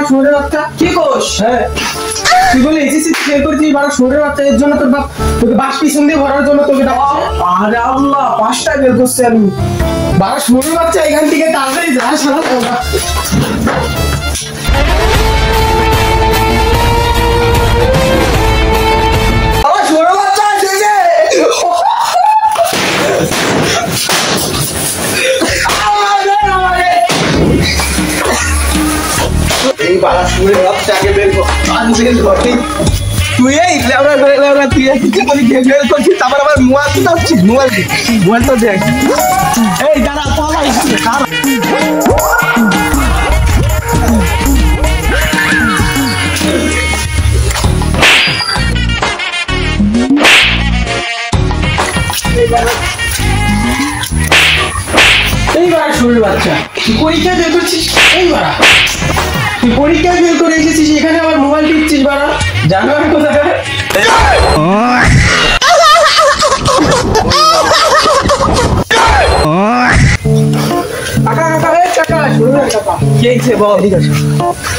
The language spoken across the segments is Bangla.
শহরের বাচ্চা কি কোষ? হ্যাঁ তুই বলে এসএসসি ফেল করেছিস বাড়া শহরের বাচ্চা, এর জন্য তোর বাপ তোকে বাস পিছন দিয়ে ভরার জন্য তোকে ডাকছে। আরে আল্লাহ 5টা বের করছি আমি বাড়া শহরের বাচ্চা, এখান থেকে তাড়াতাড়ি যা শালা। তুই এই মোবাইল তো দেখ। এই দাঁড়া এইবার শরীর বাচ্চা তুই পরীক্ষা বের করছিস, এইবার তুই পরীক্ষা বের করে এসেছিস এখানে আবার মোবাইল টিপছিস বাড়া জানোয়ার কোথায়।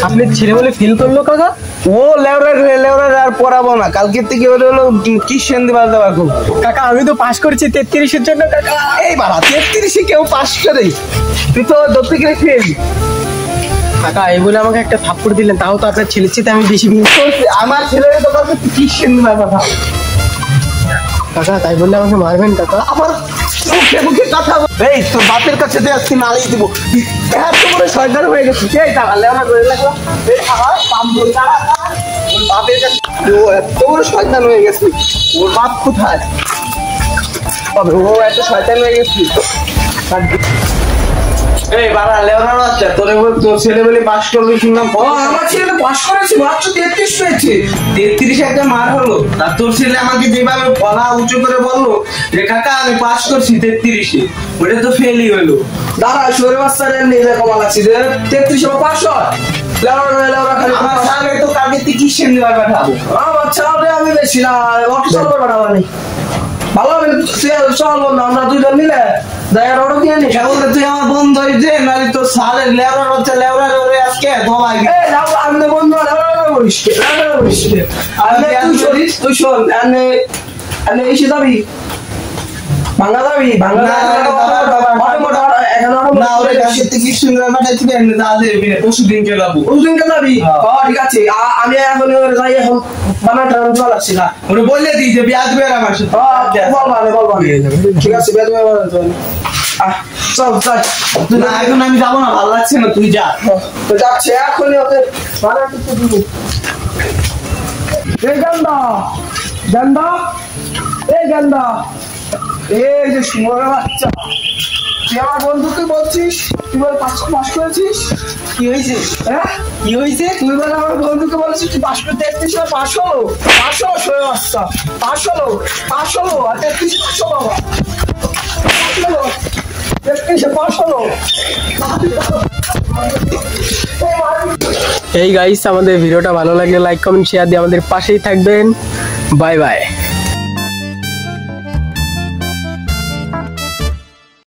আপনার ছেলে বলে ফেল করলো কাকা? ও লেওরা আর পড়াবো না, কালকে থেকে হলো কিষেন দিবার দেওয়া কাকা। আমি তো পাস করেছি 33-এর জন্য কাকা। এই বাবা 33-এ কেউ পাস করে? তুই তো ধরতে গেলে ফেল। কাকা এই বলে আমাকে একটা থাপ্পড় দিলেন, তাও তো আপনার ছেলের চেয়ে আমি বেশি মিস করছি। আমার ছেলের তো কালকে কিষেন দিবার কথা। কাকা তাই বললে আমাকে মারবেন কাকা? আমার মুখে মুখে কথা এই তোর বাপের কাছে দিয়ে আসছি নাড়িয়ে দিব। এত বড় শয়তান হয়ে গেছে। এই টাকা লেওরা করে লাগলো। এই খাবার পাম বল টাকা ওর বাপের কাছে। ও এত বড় শয়তান হয়ে গেছে। ওর বাপ কোথায়? ও এত শয়তান হয়ে গেছে। এই বাড়া লেওরা বাচ্চা, তোর ছেলে বলে পাস করবি শুনলাম। আমার ছেলে পাস করেছে মাত্র 33 পেয়েছে। 33 একটা মার হলো, আর তোর ছেলে আমাকে যেভাবে গলা উঁচু করে বললো যে কাকা আমি পাস করছি 33-এ, ওটা তো ফেলই হলো। দাঁড়া শরীর বাচ্চা নিজে কমা লাগছে 33 পাস হয়। লেওরা খালি আমার সামনে তো কালকে তুই কিষেন দিবার পাঠাবো। আমার ছেলে আমি বেশি না অটো চালবে পাঠাবো না। ভালো হবে চল বন্ধু আমরা দুজন মিলে জায়গার অটো কিনে নি। তুই আমার বন্ধু হয়েছে নাহলে তোর সালের লেওরা হচ্ছে লেওরা করে আজকে ধোয়াই। আমি তো বন্ধু তুই শোন এসে যাবি ভাঙা যাবি ভাঙা পরশুদিন কে যাবো। পরশুদিনকে যাবি? ঠিক আছে আমি এখন যাই, এখন বানাটা চল আসছি না ওরা বললে দিই যে বিয়াজ বের আমার বলবা ঠিক আছে চল চল। না এখন আমি যাবো না, ভালো লাগছে না, তুই যা। তো যাচ্ছে এখনই ওদের বানা কিছু দিব। এই গান্দা গান্দা এই গান্দা এই যে শুয়োর বাচ্চা, তুই আমার বন্ধুকে বলছিস তুই বল পাস করেছিস? কি হয়েছে? হ্যাঁ কি হয়েছে? তুই বল আমার বন্ধুকে বলছিস তুই পাস করতে 33 পাস হলো শুয়োর বাচ্চা পাস হলো আর 33 পাস হলো বাবা 33 পাস হলো। এই গাইস আমাদের ভিডিওটা ভালো লাগলে লাইক কমেন্ট শেয়ার দিয়ে আমাদের পাশেই থাকবেন। Bye bye.